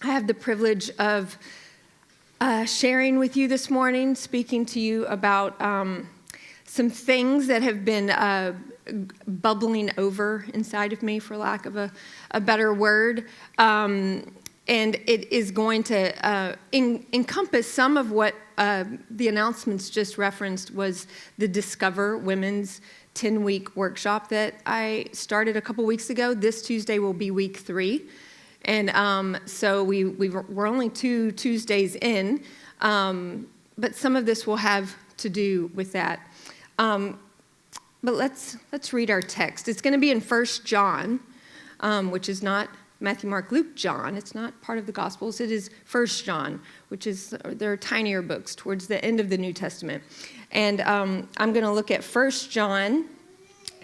I have the privilege of sharing with you this morning, speaking to you about some things that have been bubbling over inside of me, for lack of a better word. And it is going to encompass some of what the announcements just referenced was the Discover Women's 10-week workshop that I started a couple weeks ago. This Tuesday will be week 3. And so we're only 2 Tuesdays in, but some of this will have to do with that. But let's read our text. It's going to be in 1 John, which is not Matthew, Mark, Luke, John. It's not part of the Gospels. It is 1 John, which is, they're tinier books towards the end of the New Testament. And I'm going to look at 1 John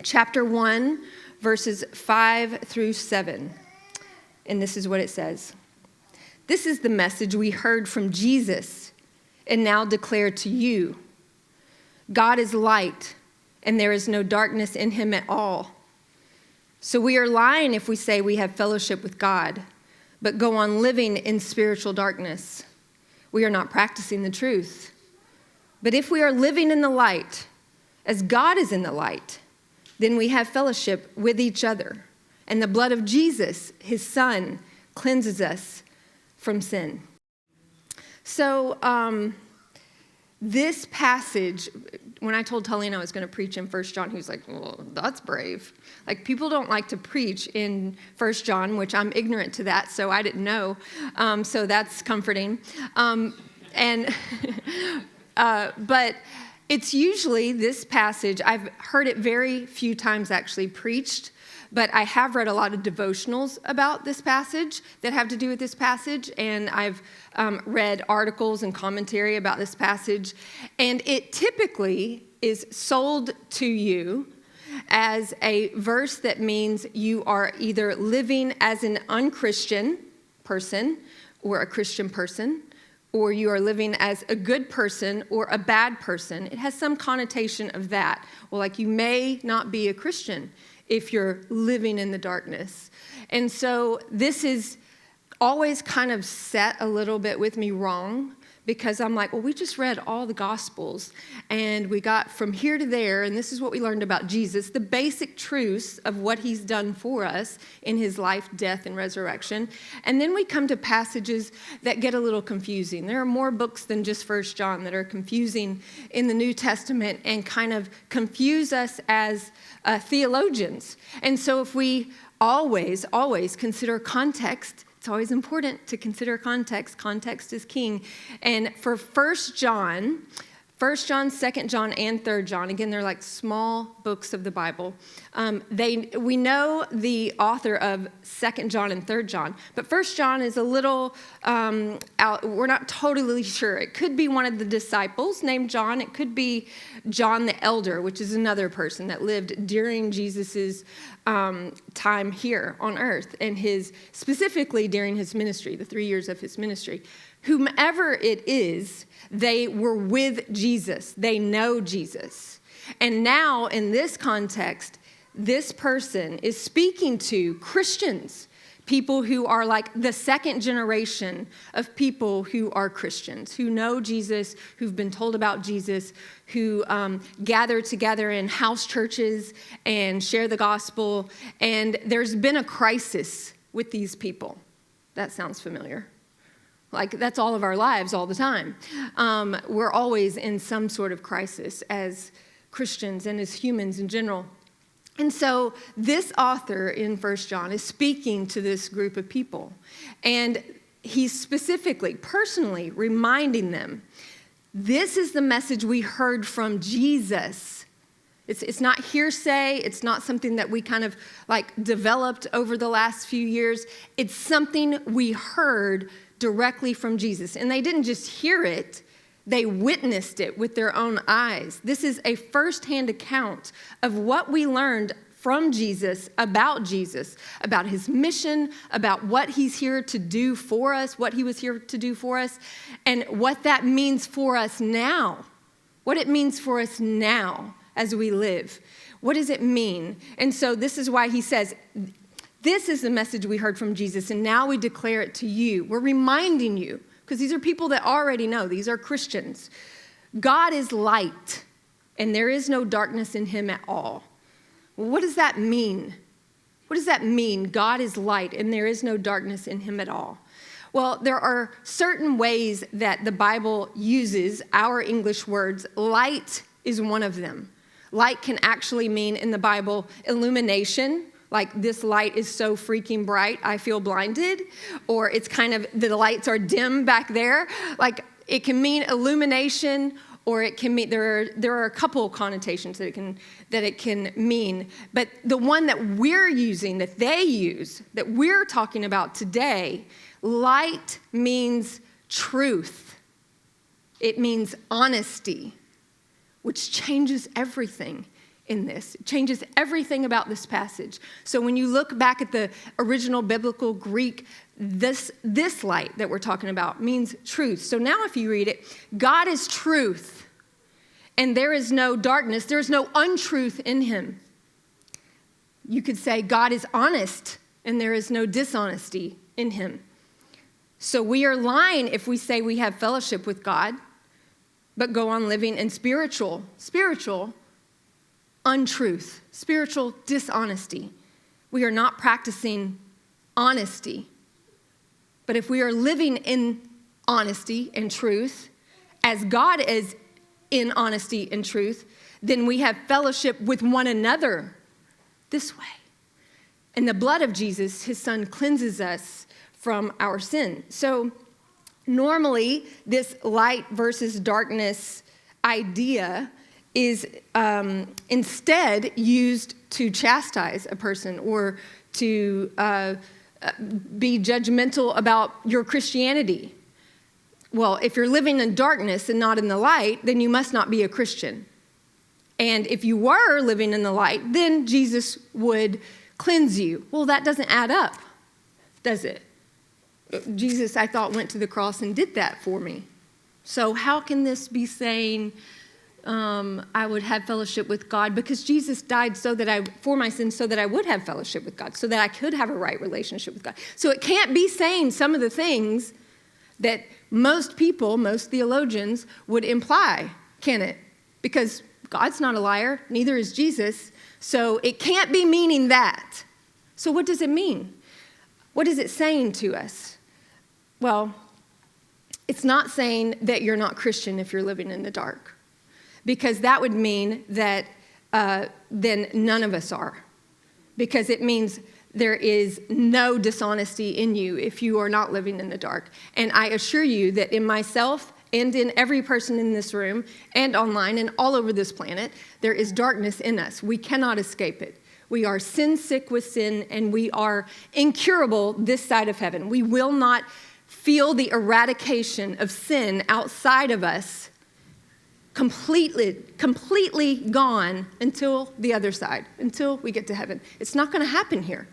chapter 1, verses 5 through 7. And this is what it says. This is the message we heard from Jesus and now declare to you. God is light, and there is no darkness in him at all. So we are lying if we say we have fellowship with God, but go on living in spiritual darkness. We are not practicing the truth. But if we are living in the light, as God is in the light, then we have fellowship with each other. And the blood of Jesus, his son, cleanses us from sin. So this passage, when I told Tullian I was going to preach in 1 John, he was like, well, that's brave. Like, people don't like to preach in 1 John, which I'm ignorant to that, so I didn't know. So that's comforting. But it's usually this passage, I've heard it very few times actually preached, but I have read a lot of devotionals about this passage that have to do with this passage, and I've read articles and commentary about this passage, and it typically is sold to you as a verse that means you are either living as an unchristian person or a Christian person, or you are living as a good person or a bad person. It has some connotation of that. Well, like, you may not be a Christian if you're living in the darkness. And so this is always kind of set a little bit with me wrong, because I'm like, well, we just read all the Gospels, and we got from here to there, and this is what we learned about Jesus, the basic truths of what he's done for us in his life, death, and resurrection. And then we come to passages that get a little confusing. There are more books than just 1 John that are confusing in the New Testament and kind of confuse us as theologians. And so if we always consider context, it's always important to consider context. Context is king. And for 1 John, 2 John, and 3 John, again, they're like small books of the Bible. We know the author of 2 John and 3 John, but 1 John is a little out. We're not totally sure. It could be one of the disciples named John. It could be John the Elder, which is another person that lived during Jesus's time here on earth, and specifically during his ministry, the 3 years of his ministry. Whomever it is, they were with Jesus. They know Jesus. And now, in this context, this person is speaking to Christians, people who are like the second generation of people who are Christians, who know Jesus, who've been told about Jesus, who gather together in house churches and share the gospel. And there's been a crisis with these people. That sounds familiar. Like, that's all of our lives all the time. We're always in some sort of crisis as Christians and as humans in general. And so this author in 1 John is speaking to this group of people. And he's specifically, personally reminding them, this is the message we heard from Jesus. It's not hearsay. It's not something that we kind of like developed over the last few years. It's something we heard directly from Jesus. And they didn't just hear it, they witnessed it with their own eyes. This is a firsthand account of what we learned from Jesus, about his mission, about what he's here to do for us, what he was here to do for us, and what that means for us now. What it means for us now as we live. What does it mean? And so this is why he says, This is the message we heard from Jesus, and now we declare it to you. We're reminding you, because these are people that already know. These are Christians. God is light, and there is no darkness in him at all. Well, what does that mean? What does that mean? God is light, and there is no darkness in him at all. Well, there are certain ways that the Bible uses our English words. Light is one of them. Light can actually mean in the Bible illumination, like this light is so freaking bright, I feel blinded. Or it's kind of, the lights are dim back there. Like it can mean illumination, or it can mean, there are a couple of connotations that it can mean. But the one that we're using, that they use, that we're talking about today, light means truth. It means honesty, which changes everything in this. It changes everything about this passage. So when you look back at the original biblical Greek, this light that we're talking about means truth. So now if you read it, God is truth, and there is no darkness, there is no untruth in him. You could say God is honest, and there is no dishonesty in him. So we are lying if we say we have fellowship with God, but go on living in spiritual untruth, spiritual dishonesty. We are not practicing honesty. But if we are living in honesty and truth, as God is in honesty and truth, then we have fellowship with one another this way. And the blood of Jesus, his son, cleanses us from our sin. So normally, this light versus darkness idea is instead used to chastise a person or to be judgmental about your Christianity. Well, if you're living in darkness and not in the light, then you must not be a Christian. And if you were living in the light, then Jesus would cleanse you. Well, that doesn't add up, does it? Jesus, I thought, went to the cross and did that for me. So how can this be saying I would have fellowship with God? Because Jesus died for my sins so that I would have fellowship with God, so that I could have a right relationship with God. So it can't be saying some of the things that most people, most theologians would imply, can it? Because God's not a liar, neither is Jesus. So it can't be meaning that. So what does it mean? What is it saying to us? Well, it's not saying that you're not Christian if you're living in the dark, because that would mean that then none of us are, because it means there is no dishonesty in you if you are not living in the dark. And I assure you that in myself and in every person in this room and online and all over this planet, there is darkness in us. We cannot escape it. We are sin sick with sin, and we are incurable this side of heaven. We will not feel the eradication of sin outside of us completely gone until the other side, until we get to heaven. It's not going to happen here.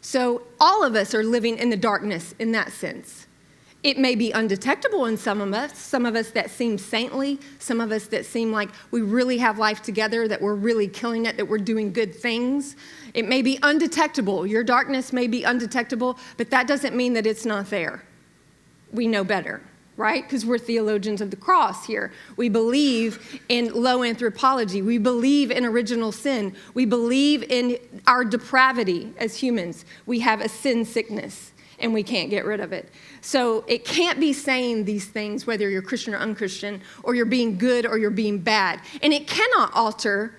So all of us are living in the darkness in that sense. It may be undetectable in some of us that seem saintly, some of us that seem like we really have life together, that we're really killing it, that we're doing good things. It may be undetectable. Your darkness may be undetectable, but that doesn't mean that it's not there. We know better, right? Because we're theologians of the cross here. We believe in low anthropology. We believe in original sin. We believe in our depravity as humans. We have a sin sickness, and we can't get rid of it. So it can't be saying these things, whether you're Christian or unchristian, or you're being good or you're being bad. And it cannot alter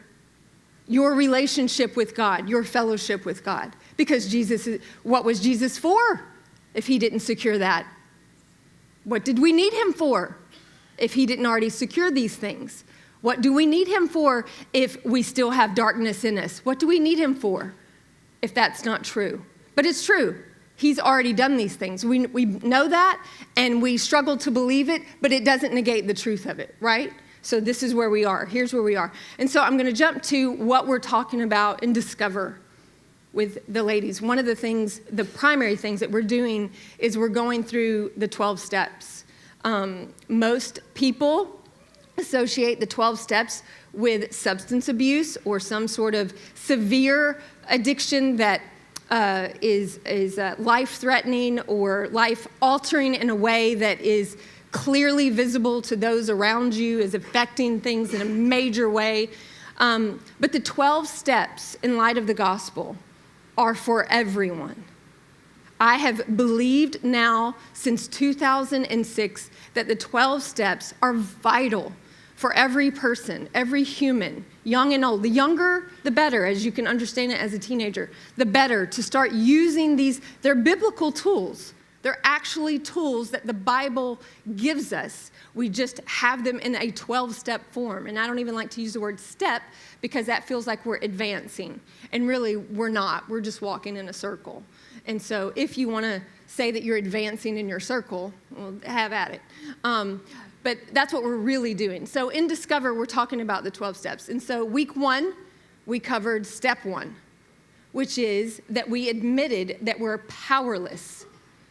your relationship with God, your fellowship with God. Because what was Jesus for if he didn't secure that? What did we need him for if he didn't already secure these things? What do we need him for if we still have darkness in us? What do we need him for if that's not true? But it's true. He's already done these things. We know that, and we struggle to believe it, but it doesn't negate the truth of it, right? So this is where we are. Here's where we are. And so I'm going to jump to what we're talking about and discover with the ladies. One of the things, the primary things that we're doing is we're going through the 12 steps. Most people associate the 12 steps with substance abuse or some sort of severe addiction that is life-threatening or life-altering in a way that is clearly visible to those around you, is affecting things in a major way. But the 12 steps in light of the gospel are for everyone. I have believed now since 2006 that the 12 steps are vital for every person, every human, young and old. The younger, the better, as you can understand it as a teenager, the better to start using these. They're biblical tools. They're actually tools that the Bible gives us. We just have them in a 12-step form. And I don't even like to use the word step because that feels like we're advancing. And really, we're not. We're just walking in a circle. And so if you want to say that you're advancing in your circle, well, have at it. But that's what we're really doing. So in Discover, we're talking about the 12 steps. And so week 1, we covered step 1, which is that we admitted that we're powerless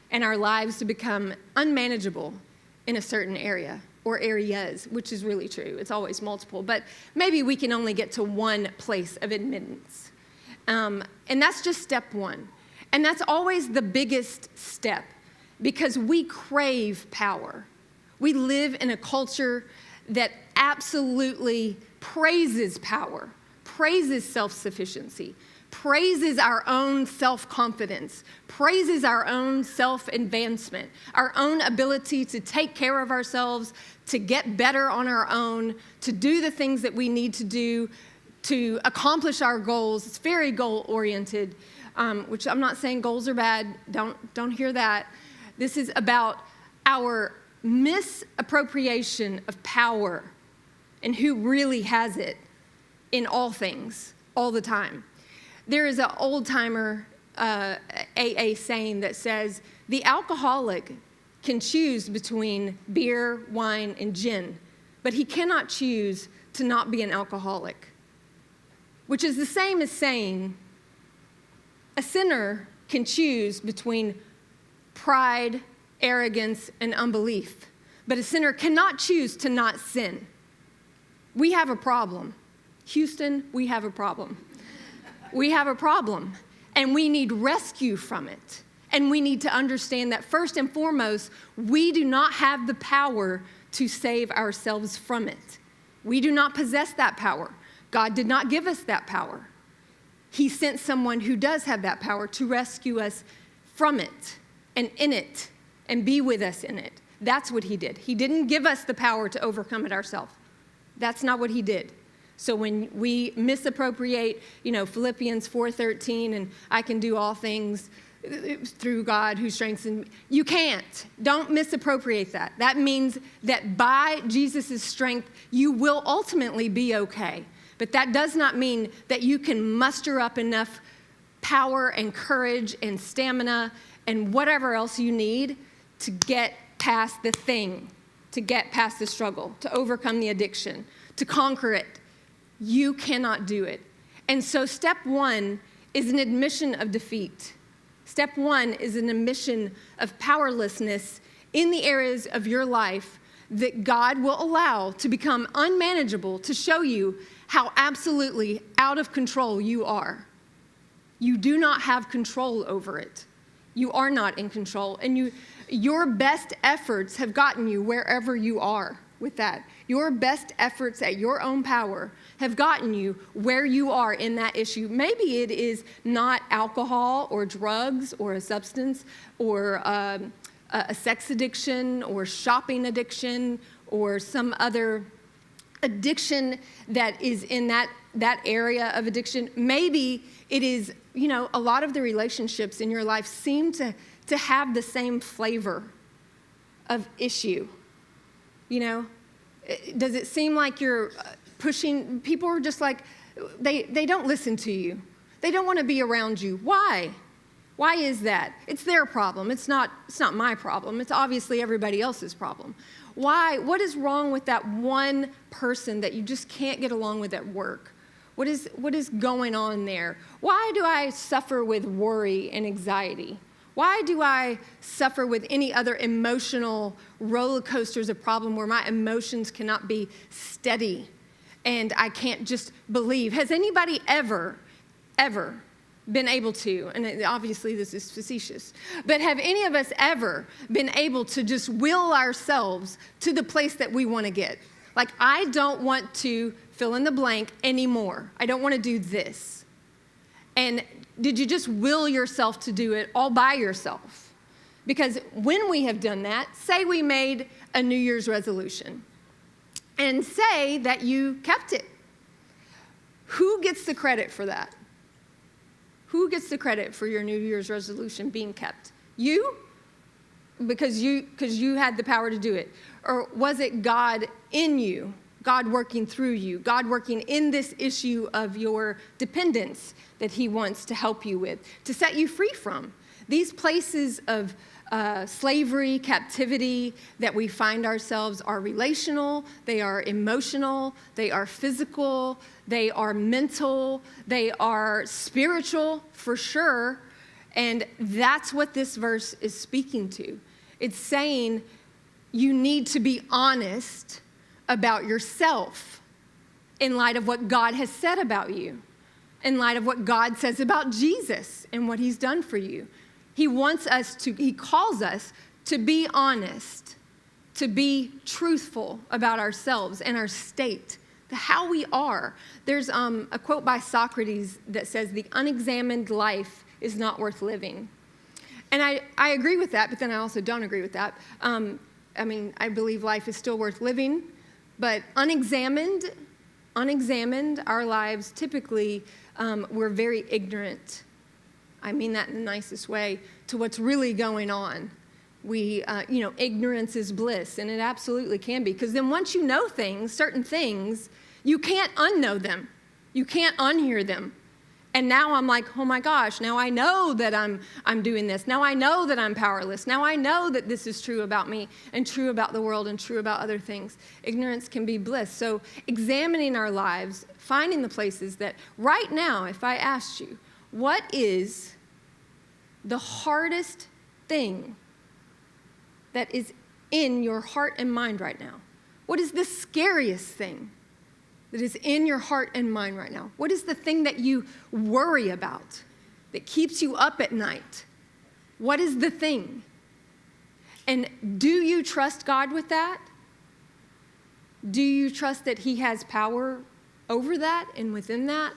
and our lives to become unmanageable in a certain area or areas, which is really true. It's always multiple, but maybe we can only get to one place of admittance. And that's just step 1. And that's always the biggest step because we crave power. We live in a culture that absolutely praises power, praises self-sufficiency, praises our own self-confidence, praises our own self-advancement, our own ability to take care of ourselves, to get better on our own, to do the things that we need to do, to accomplish our goals. It's very goal-oriented, which I'm not saying goals are bad. Don't hear that. This is about our misappropriation of power and who really has it in all things, all the time. There is an old-timer AA saying that says, the alcoholic can choose between beer, wine, and gin, but he cannot choose to not be an alcoholic, which is the same as saying a sinner can choose between pride, arrogance, and unbelief, but a sinner cannot choose to not sin. We have a problem. Houston, we have a problem. We have a problem, and we need rescue from it. And we need to understand that first and foremost, we do not have the power to save ourselves from it. We do not possess that power. God did not give us that power. He sent someone who does have that power to rescue us from it and in it and be with us in it. That's what he did. He didn't give us the power to overcome it ourselves. That's not what he did. So when we misappropriate, Philippians 4:13, and I can do all things through God who strengthens me, you can't. Don't misappropriate that. That means that by Jesus' strength, you will ultimately be okay. But that does not mean that you can muster up enough power and courage and stamina and whatever else you need to get past the thing, to get past the struggle, to overcome the addiction, to conquer it. You cannot do it. And so step 1 is an admission of defeat. Step 1 is an admission of powerlessness in the areas of your life that God will allow to become unmanageable, to show you how absolutely out of control you are. You do not have control over it. You are not in control. And your best efforts have gotten you wherever you are with that. Your best efforts at your own power have gotten you where you are in that issue. Maybe it is not alcohol or drugs or a substance or a sex addiction or shopping addiction or some other addiction that is in that area of addiction. Maybe it is, a lot of the relationships in your life seem to have the same flavor of issue. Does it seem like you're pushing, people are just like, they don't listen to you. They don't want to be around you. Why? Why is that? It's their problem. It's not my problem. It's obviously everybody else's problem. Why? What is wrong with that one person that you just can't get along with at work? What is going on there? Why do I suffer with worry and anxiety? Why do I suffer with any other emotional roller coasters of problem where my emotions cannot be steady and I can't just believe? Has anybody ever been able to, and obviously this is facetious, but have any of us ever been able to just will ourselves to the place that we want to get? Like, I don't want to fill in the blank anymore. I don't want to do this. And did you just will yourself to do it all by yourself? Because when we have done that, say we made a New Year's resolution, and say that you kept it. Who gets the credit for that? Who gets the credit for your New Year's resolution being kept? You? Because you had the power to do it. Or was it God in you, God working through you, God working in this issue of your dependence that he wants to help you with, to set you free from? These places of slavery, captivity that we find ourselves are relational, they are emotional, they are physical, they are mental, they are spiritual for sure. And that's what this verse is speaking to. It's saying you need to be honest about yourself in light of what God has said about you, in light of what God says about Jesus and what he's done for you. He calls us to be honest, to be truthful about ourselves and our state, how we are. There's a quote by Socrates that says, "The unexamined life is not worth living." And I agree with that, but then I also don't agree with that. I believe life is still worth living, but unexamined, our lives typically, we're very ignorant. I mean that in the nicest way, to what's really going on. Ignorance is bliss, and it absolutely can be. Because then once you know things, certain things, you can't unknow them. You can't unhear them. And now I'm like, oh my gosh, now I know that I'm doing this. Now I know that I'm powerless. Now I know that this is true about me and true about the world and true about other things. Ignorance can be bliss. So examining our lives, finding the places that right now, if I asked you, what is the hardest thing that is in your heart and mind right now? What is the scariest thing that is in your heart and mind right now? What is the thing that you worry about, that keeps you up at night? What is the thing? And do you trust God with that? Do you trust that he has power over that and within that?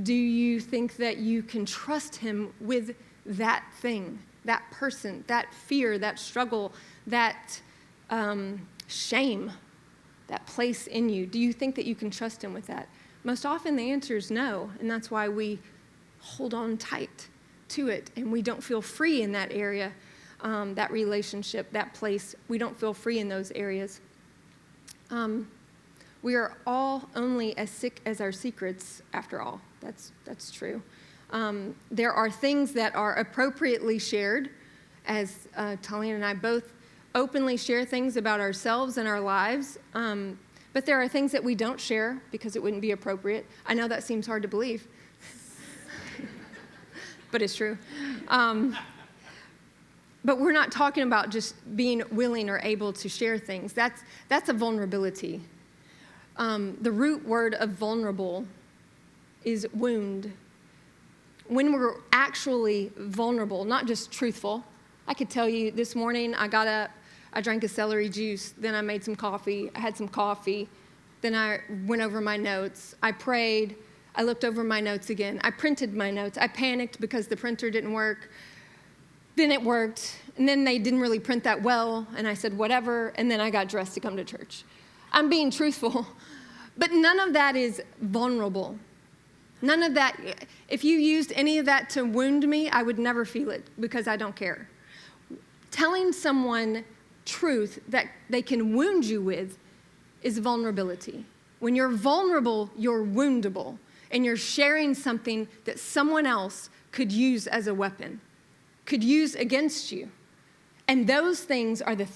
Do you think that you can trust him with that thing, that person, that fear, that struggle, that shame, that place in you? Do you think that you can trust him with that? Most often the answer is no, and that's why we hold on tight to it, and we don't feel free in that area, that relationship, that place. We don't feel free in those areas. We are all only as sick as our secrets, after all. That's true. There are things that are appropriately shared, as Tullian and I both openly share things about ourselves and our lives, but there are things that we don't share because it wouldn't be appropriate. I know that seems hard to believe, but it's true. But we're not talking about just being willing or able to share things. That's a vulnerability. The root word of vulnerable is wound. When we're actually vulnerable, not just truthful. I could tell you this morning I got up, I drank a celery juice, then I made some coffee, I had some coffee, then I went over my notes, I prayed, I looked over my notes again, I printed my notes, I panicked because the printer didn't work, then it worked, and then they didn't really print that well, and I said whatever, and then I got dressed to come to church. I'm being truthful, but none of that is vulnerable. None of that, if you used any of that to wound me, I would never feel it because I don't care. Telling someone truth that they can wound you with is vulnerability. When you're vulnerable, you're woundable, and you're sharing something that someone else could use as a weapon, could use against you. And those things are the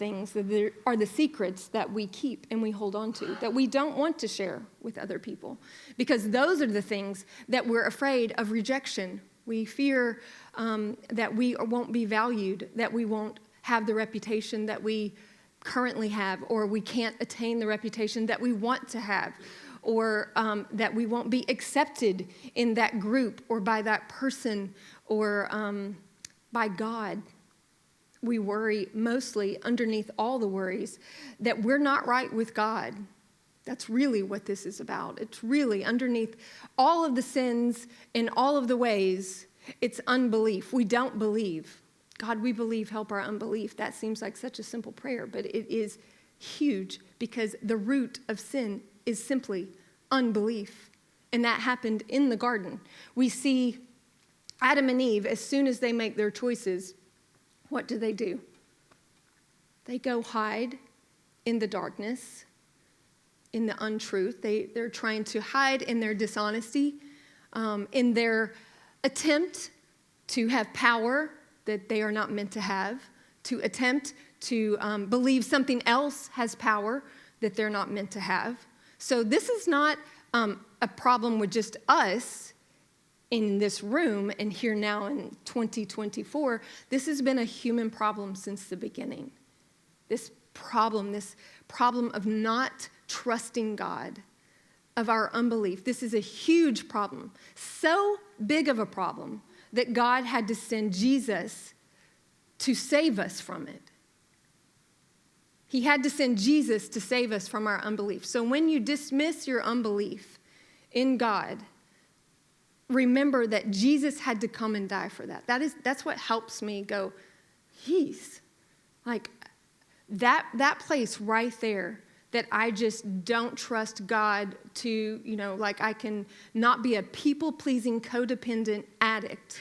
secrets that we keep and we hold on to, that we don't want to share with other people. Because those are the things that we're afraid of rejection. We fear that we won't be valued, that we won't have the reputation that we currently have, or we can't attain the reputation that we want to have. or that we won't be accepted in that group or by that person or by God. We worry mostly underneath all the worries that we're not right with God. That's really what this is about. It's really underneath all of the sins in all of the ways, it's unbelief. We don't believe. God, we believe, help our unbelief. That seems like such a simple prayer, but it is huge because the root of sin is simply unbelief. And that happened in the garden. We see Adam and Eve, as soon as they make their choices, what do? They go hide in the darkness, in the untruth. They're trying to hide in their dishonesty, in their attempt to have power that they are not meant to have, to attempt to believe something else has power that they're not meant to have. So this is not a problem with just us in this room and here now in 2024. This has been a human problem since the beginning. This problem of not trusting God, of our unbelief. This is a huge problem. So big of a problem that God had to send Jesus to save us from it. He had to send Jesus to save us from our unbelief. So when you dismiss your unbelief in God, remember that Jesus had to come and die for that. That's what helps me go, he's like that place right there that I just don't trust God to, like I can not be a people-pleasing, codependent addict.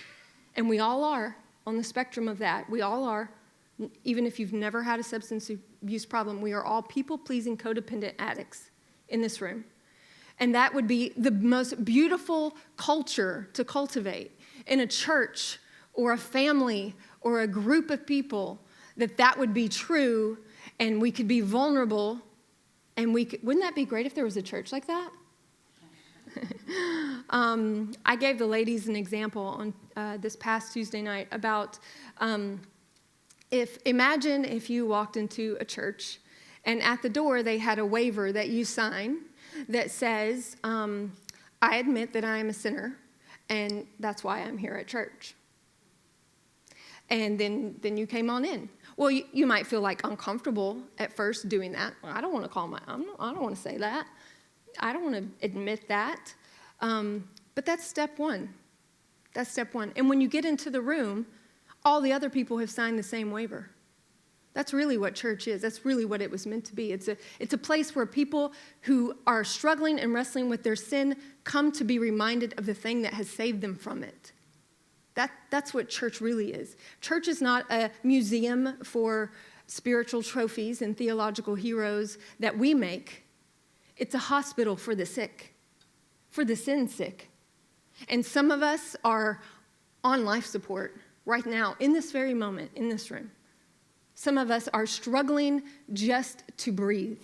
And we all are on the spectrum of that. We all are. Even if you've never had a substance abuse problem, we are all people-pleasing, codependent addicts in this room. And that would be the most beautiful culture to cultivate in a church or a family or a group of people, that would be true and we could be vulnerable. And wouldn't that be great if there was a church like that? I gave the ladies an example on this past Tuesday night about imagine if you walked into a church and at the door they had a waiver that you sign that says, I admit that I am a sinner and that's why I'm here at church. And then you came on in. Well, you might feel like uncomfortable at first doing that. Well, I don't want to I don't want to say that. I don't want to admit that. But that's step one. That's step one. And when you get into the room, all the other people have signed the same waiver. That's really what church is. That's really what it was meant to be. It's a place where people who are struggling and wrestling with their sin come to be reminded of the thing that has saved them from it. That's what church really is. Church is not a museum for spiritual trophies and theological heroes that we make. It's a hospital for the sick, for the sin sick. And some of us are on life support right now, in this very moment, in this room. Some of us are struggling just to breathe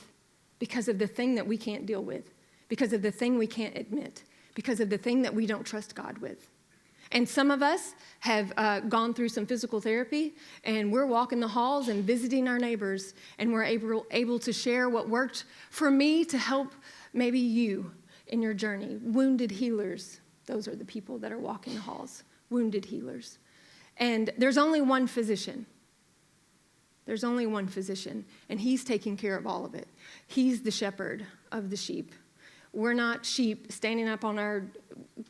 because of the thing that we can't deal with, because of the thing we can't admit, because of the thing that we don't trust God with. And some of us have gone through some physical therapy, and we're walking the halls and visiting our neighbors, and we're able to share what worked for me to help maybe you in your journey. Wounded healers, those are the people that are walking the halls, wounded healers. And there's only one physician. There's only one physician, and he's taking care of all of it. He's the shepherd of the sheep. We're not sheep standing up on our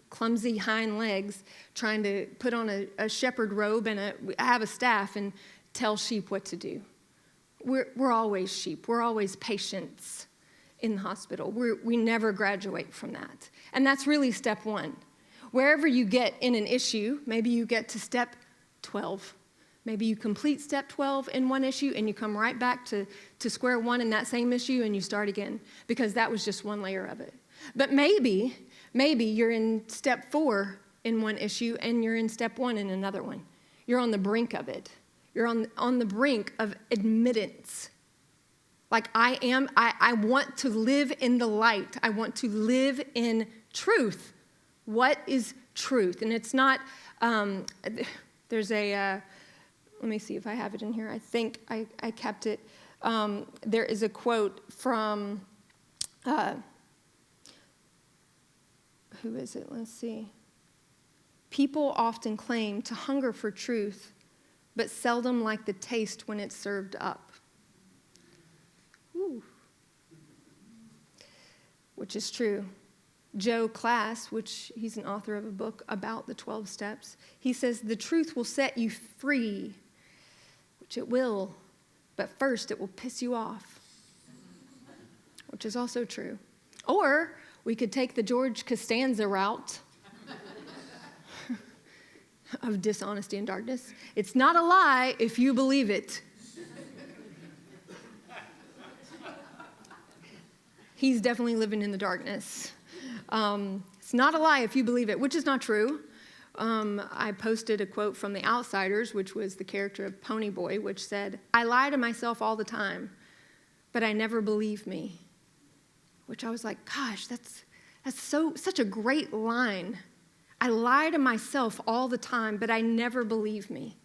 clumsy hind legs trying to put on a shepherd robe and have a staff and tell sheep what to do. We're always sheep. We're always patients in the hospital. We never graduate from that. And that's really step one. Wherever you get in an issue, maybe you get to step 12. Maybe you complete step 12 in one issue and you come right back to square one in that same issue and you start again because that was just one layer of it. But maybe you're in step 4 in one issue and you're in step 1 in another one. You're on the brink of it. You're on the brink of admittance. Like I want to live in the light. I want to live in truth. What is truth? And it's not, there's a, let me see if I have it in here. I think I kept it. There is a quote from who is it? Let's see. People often claim to hunger for truth, but seldom like the taste when it's served up. Ooh. Which is true. Joe Class, which he's an author of a book about the 12 steps, he says the truth will set you free, which it will, but first it will piss you off, which is also true. Or we could take the George Costanza route of dishonesty and darkness. It's not a lie if you believe it. He's definitely living in the darkness. It's not a lie if you believe it, which is not true. I posted a quote from The Outsiders, which was the character of Ponyboy, which said, "I lie to myself all the time, but I never believe me." Which I was like, gosh, that's such a great line. I lie to myself all the time, but I never believe me.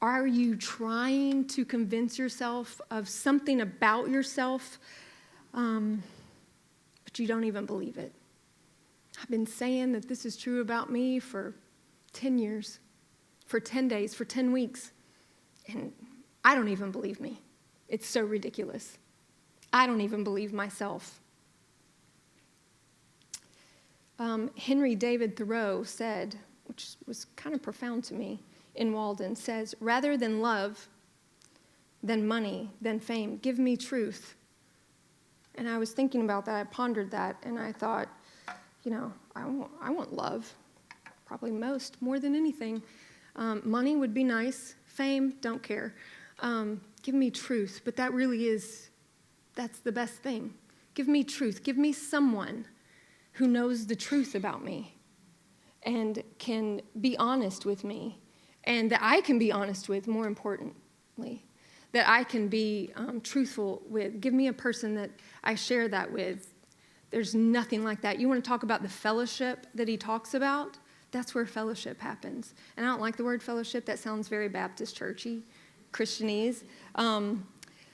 Are you trying to convince yourself of something about yourself, but you don't even believe it? I've been saying that this is true about me for 10 years, for 10 days, for 10 weeks, and I don't even believe me. It's so ridiculous. I don't even believe myself. Henry David Thoreau said, which was kind of profound to me, in Walden, says, "Rather than love, than money, than fame, give me truth." And I was thinking about that, I pondered that, and I thought, I want love, probably more than anything. Money would be nice, fame, don't care. Give me truth, but that's the best thing. Give me truth, give me someone who knows the truth about me and can be honest with me, and that I can be honest with, more importantly, that I can be truthful with. Give me a person that I share that with. There's nothing like that. You want to talk about the fellowship that he talks about? That's where fellowship happens. And I don't like the word fellowship. That sounds very Baptist churchy, Christianese.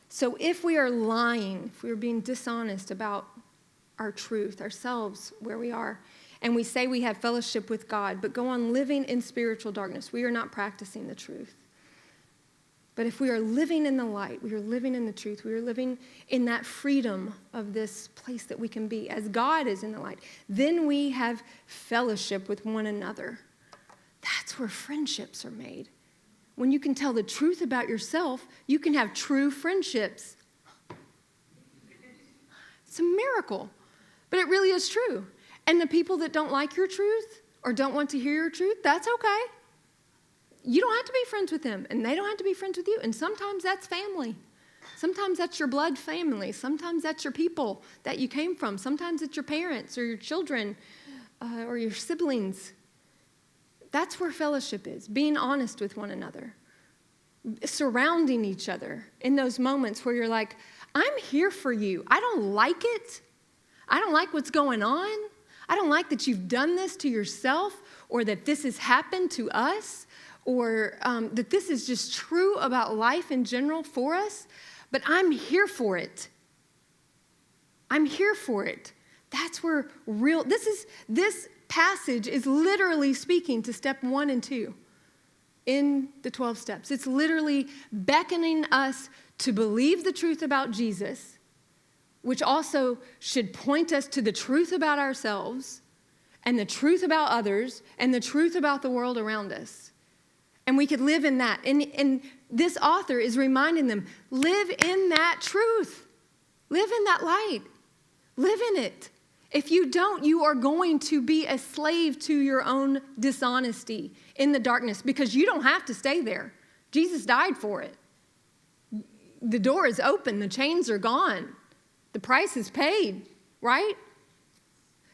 So if we are lying, if we are being dishonest about our truth, ourselves, where we are, and we say we have fellowship with God, but go on living in spiritual darkness, we are not practicing the truth. But if we are living in the light, we are living in the truth, we are living in that freedom of this place that we can be, as God is in the light, then we have fellowship with one another. That's where friendships are made. When you can tell the truth about yourself, you can have true friendships. It's a miracle, but it really is true. And the people that don't like your truth or don't want to hear your truth, that's okay. You don't have to be friends with them, and they don't have to be friends with you. And sometimes that's family. Sometimes that's your blood family. Sometimes that's your people that you came from. Sometimes it's your parents or your children or your siblings. That's where fellowship is, being honest with one another, surrounding each other in those moments where you're like, I'm here for you. I don't like it. I don't like what's going on. I don't like that you've done this to yourself, or that this has happened to us, or that this is just true about life in general for us, but I'm here for it. I'm here for it. That's where this passage is literally speaking to step 1 and 2 in the 12 steps. It's literally beckoning us to believe the truth about Jesus, which also should point us to the truth about ourselves and the truth about others and the truth about the world around us. And we could live in that. And this author is reminding them, live in that truth. Live in that light. Live in it. If you don't, you are going to be a slave to your own dishonesty in the darkness, because you don't have to stay there. Jesus died for it. The door is open. The chains are gone. The price is paid, right?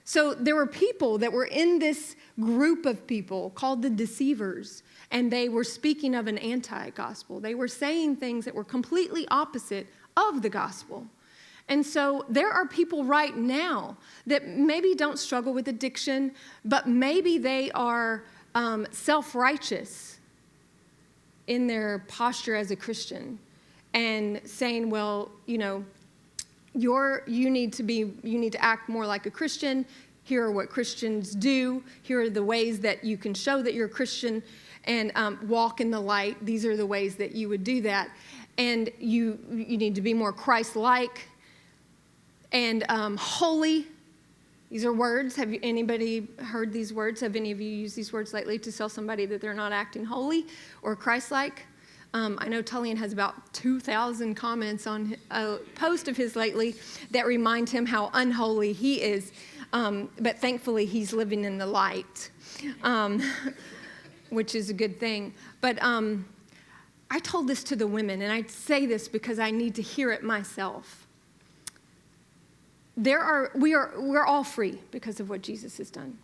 So there were people that were in this group of people called the deceivers, and they were speaking of an anti-gospel. They were saying things that were completely opposite of the gospel. And so there are people right now that maybe don't struggle with addiction, but maybe they are self-righteous in their posture as a Christian and saying, well, you need to act more like a Christian. Here are what Christians do. Here are the ways that you can show that you're a Christian and walk in the light. These are the ways that you would do that. And you need to be more Christ-like and holy. These are words. Have anybody heard these words? Have any of you used these words lately to tell somebody that they're not acting holy or Christ-like? I know Tullian has about 2,000 comments on a post of his lately that remind him how unholy he is. But thankfully, he's living in the light, which is a good thing. But I told this to the women, and I say this because I need to hear it myself. We're all free because of what Jesus has done.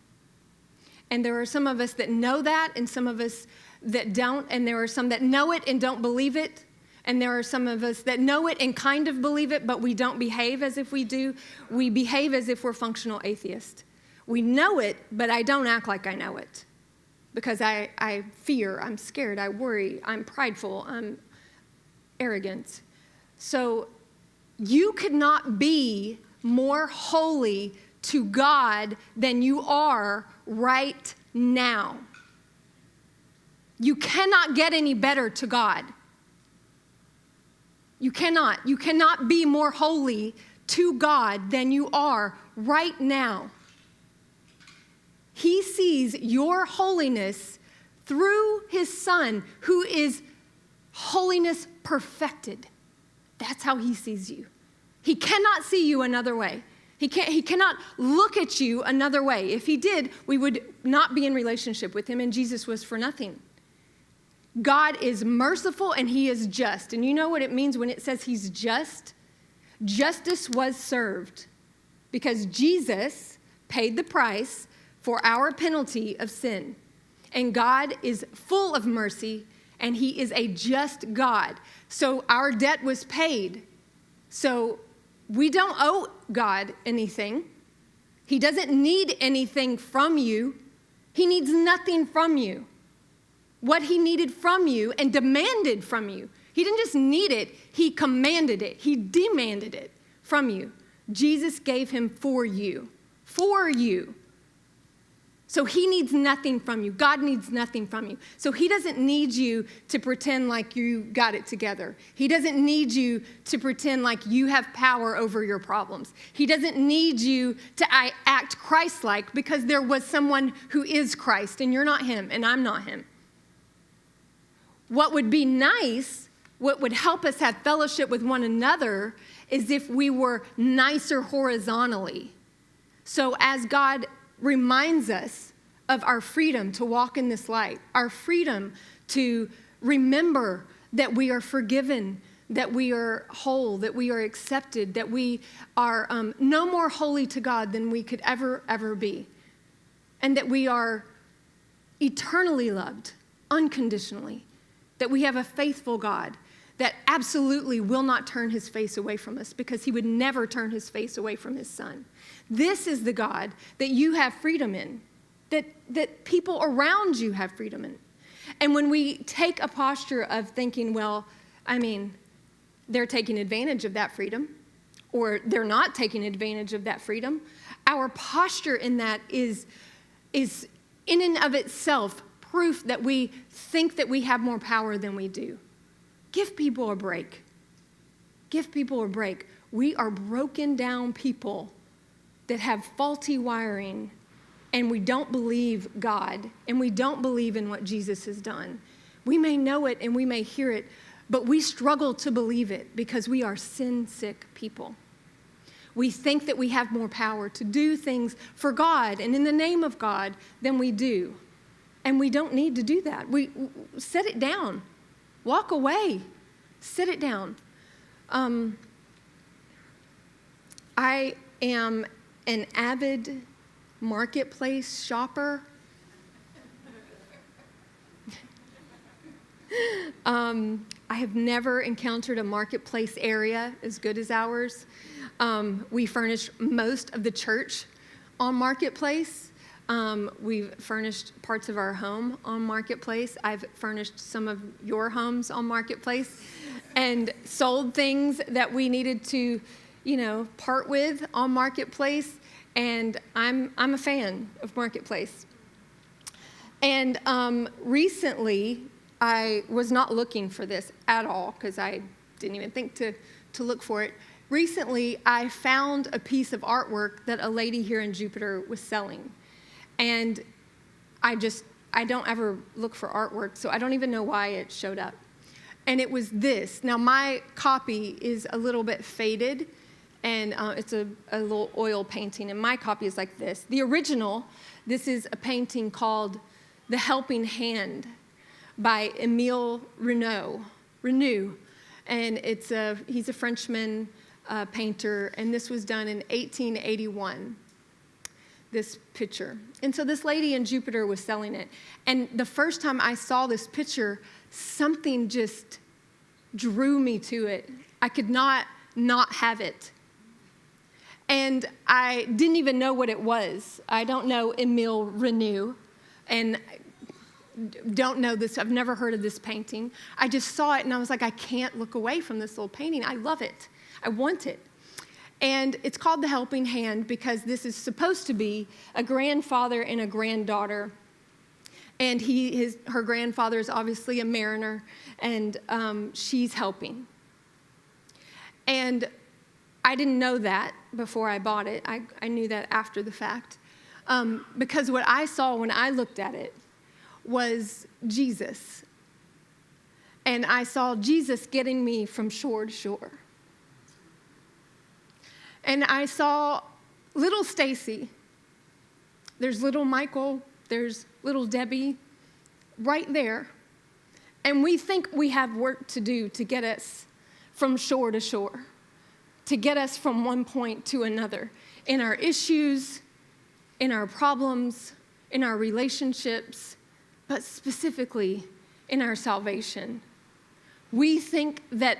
And there are some of us that know that, and some of us that don't, and there are some that know it and don't believe it, and there are some of us that know it and kind of believe it, but we don't behave as if we do. We behave as if we're functional atheists. We know it, but I don't act like I know it because I fear, I'm scared, I worry, I'm prideful, I'm arrogant. So you could not be more holy to God than you are right now. You cannot get any better to God. You cannot. You cannot be more holy to God than you are right now. He sees your holiness through his Son, who is holiness perfected. That's how he sees you. He cannot see you another way. He cannot look at you another way. If he did, we would not be in relationship with him, and Jesus was for nothing. God is merciful and he is just. And you know what it means when it says he's just? Justice was served because Jesus paid the price for our penalty of sin. And God is full of mercy and he is a just God. So our debt was paid. So we don't owe God anything. He doesn't need anything from you. He needs nothing from you. What he needed from you and demanded from you. He didn't just need it, he commanded it. He demanded it from you. Jesus gave him for you. For you. So he needs nothing from you. God needs nothing from you. So he doesn't need you to pretend like you got it together. He doesn't need you to pretend like you have power over your problems. He doesn't need you to act Christ-like because there was someone who is Christ and you're not him and I'm not him. What would be nice, what would help us have fellowship with one another is if we were nicer horizontally. So as God reminds us of our freedom to walk in this light, our freedom to remember that we are forgiven, that we are whole, that we are accepted, that we are no more holy to God than we could ever be, and that we are eternally loved, unconditionally. That we have a faithful God that absolutely will not turn his face away from us because he would never turn his face away from his Son. This is the God that you have freedom in, that people around you have freedom in. And when we take a posture of thinking, well, I mean, they're taking advantage of that freedom, or they're not taking advantage of that freedom, our posture in that is in and of itself proof that we think that we have more power than we do. Give people a break. Give people a break. We are broken down people that have faulty wiring, and we don't believe God, and we don't believe in what Jesus has done. We may know it and we may hear it, but we struggle to believe it because we are sin-sick people. We think that we have more power to do things for God and in the name of God than we do. And we don't need to do that. We set it down. Walk away. Sit it down. I am an avid marketplace shopper. I have never encountered a marketplace area as good as ours. We furnish most of the church on marketplace. We've furnished parts of our home on Marketplace. I've furnished some of your homes on Marketplace and sold things that we needed to, part with on Marketplace. and I'm a fan of Marketplace. And recently, I was not looking for this at all because I didn't even think to look for it. Recently, I found a piece of artwork that a lady here in Jupiter was selling. And I don't ever look for artwork, so I don't even know why it showed up. And it was this. Now, my copy is a little bit faded, and it's a little oil painting, and my copy is like this. The original, this is a painting called The Helping Hand by Emile Renaud. And he's a Frenchman painter, and this was done in 1881, this picture. And so this lady in Jupiter was selling it. And the first time I saw this picture, something just drew me to it. I could not have it. And I didn't even know what it was. I don't know Emile Renaud, and don't know this. I've never heard of this painting. I just saw it, and I was like, I can't look away from this little painting. I love it. I want it. And it's called The Helping Hand because this is supposed to be a grandfather and a granddaughter. And her grandfather is obviously a mariner, and she's helping. And I didn't know that before I bought it. I knew that after the fact. Because what I saw when I looked at it was Jesus. And I saw Jesus getting me from shore to shore. And I saw little Stacie. There's little Michael. There's little Debbie right there. And we think we have work to do to get us from shore to shore, to get us from one point to another in our issues, in our problems, in our relationships, but specifically in our salvation. We think that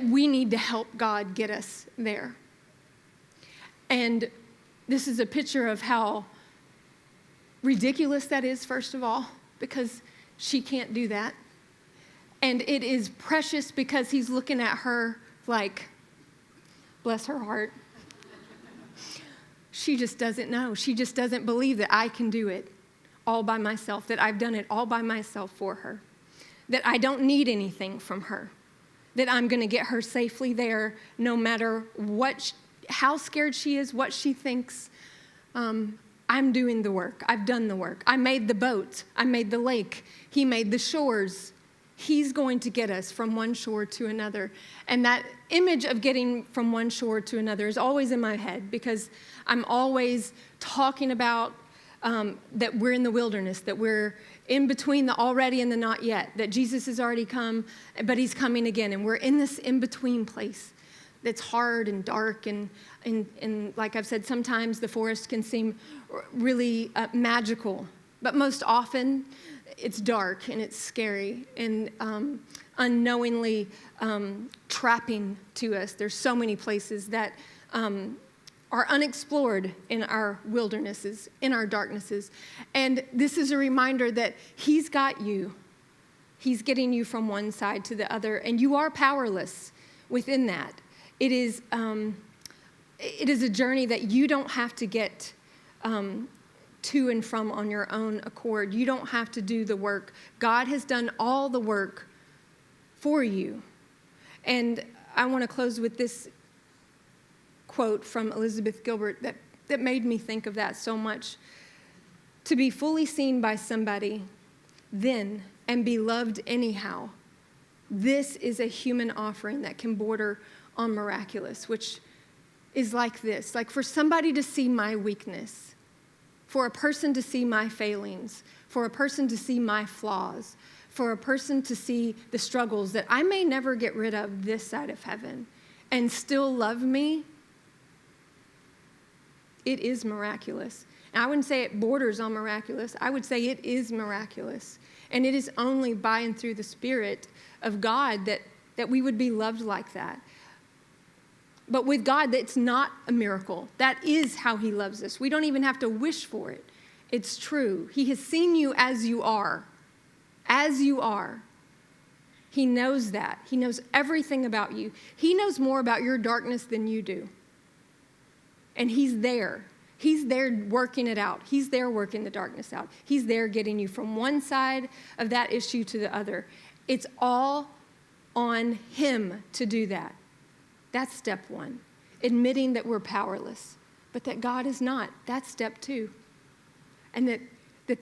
we need to help God get us there. And this is a picture of how ridiculous that is, first of all, because she can't do that. And it is precious because he's looking at her like, bless her heart. She just doesn't know. She just doesn't believe that I can do it all by myself, that I've done it all by myself for her, that I don't need anything from her, that I'm going to get her safely there no matter how scared she is, what she thinks. I'm doing the work. I've done the work. I made the boat. I made the lake. He made the shores. He's going to get us from one shore to another. And that image of getting from one shore to another is always in my head because I'm always talking about that we're in the wilderness, that we're in between the already and the not yet, that Jesus has already come, but he's coming again. And we're in this in-between place that's hard and dark. And like I've said, sometimes the forest can seem really magical, but most often it's dark and it's scary and unknowingly trapping to us. There's so many places that are unexplored in our wildernesses, in our darknesses. And this is a reminder that he's got you. He's getting you from one side to the other, and you are powerless within that. It is a journey that you don't have to get to and from on your own accord. You don't have to do the work. God has done all the work for you. And I want to close with this quote from Elizabeth Gilbert that made me think of that so much. To be fully seen by somebody then and be loved anyhow, this is a human offering that can border on miraculous, which is like this. Like for somebody to see my weakness, for a person to see my failings, for a person to see my flaws, for a person to see the struggles that I may never get rid of this side of heaven and still love me, it is miraculous. And I wouldn't say it borders on miraculous. I would say it is miraculous. And it is only by and through the Spirit of God that we would be loved like that. But with God, it's not a miracle. That is how he loves us. We don't even have to wish for it. It's true. He has seen you as you are. As you are. He knows that. He knows everything about you. He knows more about your darkness than you do. And he's there. He's there working it out. He's there working the darkness out. He's there getting you from one side of that issue to the other. It's all on him to do that. That's step one. Admitting that we're powerless, but that God is not. That's step two. And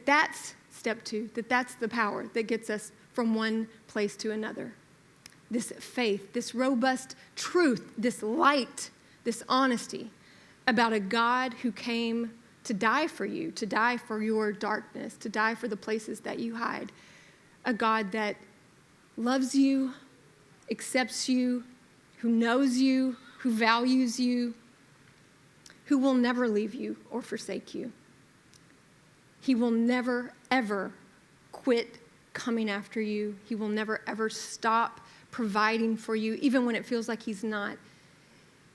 that's step two, that's the power that gets us from one place to another. This faith, this robust truth, this light, this honesty about a God who came to die for you, to die for your darkness, to die for the places that you hide. A God that loves you, accepts you, who knows you, who values you, who will never leave you or forsake you. He will never, ever quit coming after you. He will never, ever stop providing for you, even when it feels like he's not.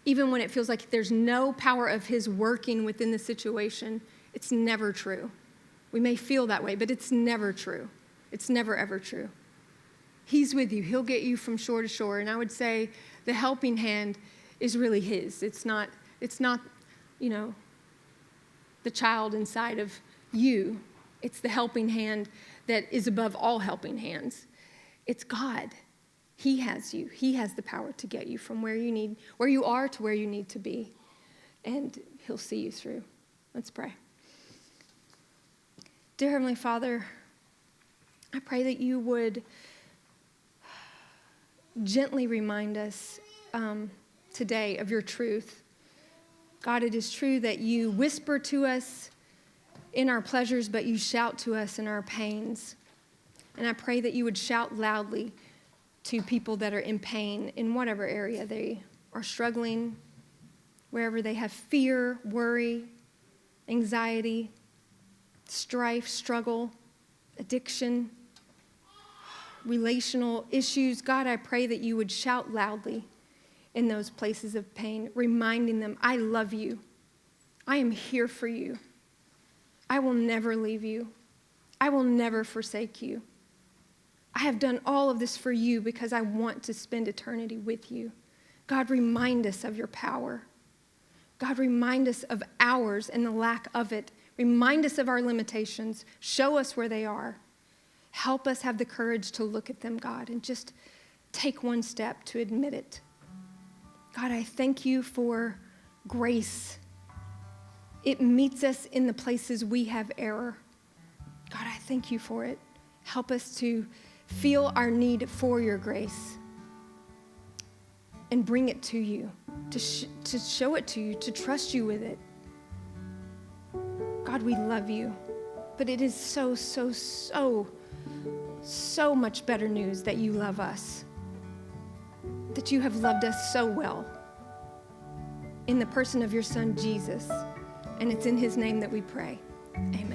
Even when it feels like there's no power of his working within the situation. It's never true. We may feel that way, but it's never true. It's never, ever true. He's with you. He'll get you from shore to shore. And I would say the helping hand is really his. It's not, the child inside of you. It's the helping hand that is above all helping hands. It's God. He has you. He has the power to get you from where you are to where you need to be. And he'll see you through. Let's pray. Dear Heavenly Father, I pray that you would gently remind us today of your truth. God, it is true that you whisper to us in our pleasures, but you shout to us in our pains. And I pray that you would shout loudly to people that are in pain in whatever area they are struggling, wherever they have fear, worry, anxiety, strife, struggle, addiction, relational issues. God, I pray that you would shout loudly in those places of pain, reminding them, I love you. I am here for you. I will never leave you. I will never forsake you. I have done all of this for you because I want to spend eternity with you. God, remind us of your power. God, remind us of ours and the lack of it. Remind us of our limitations. Show us where they are. Help us have the courage to look at them, God, and just take one step to admit it. God, I thank you for grace. It meets us in the places we have error. God, I thank you for it. Help us to feel our need for your grace and bring it to you, to show it to you, to trust you with it. God, we love you, but it is so much better news that you love us, that you have loved us so well in the person of your Son, Jesus, and it's in his name that we pray. Amen.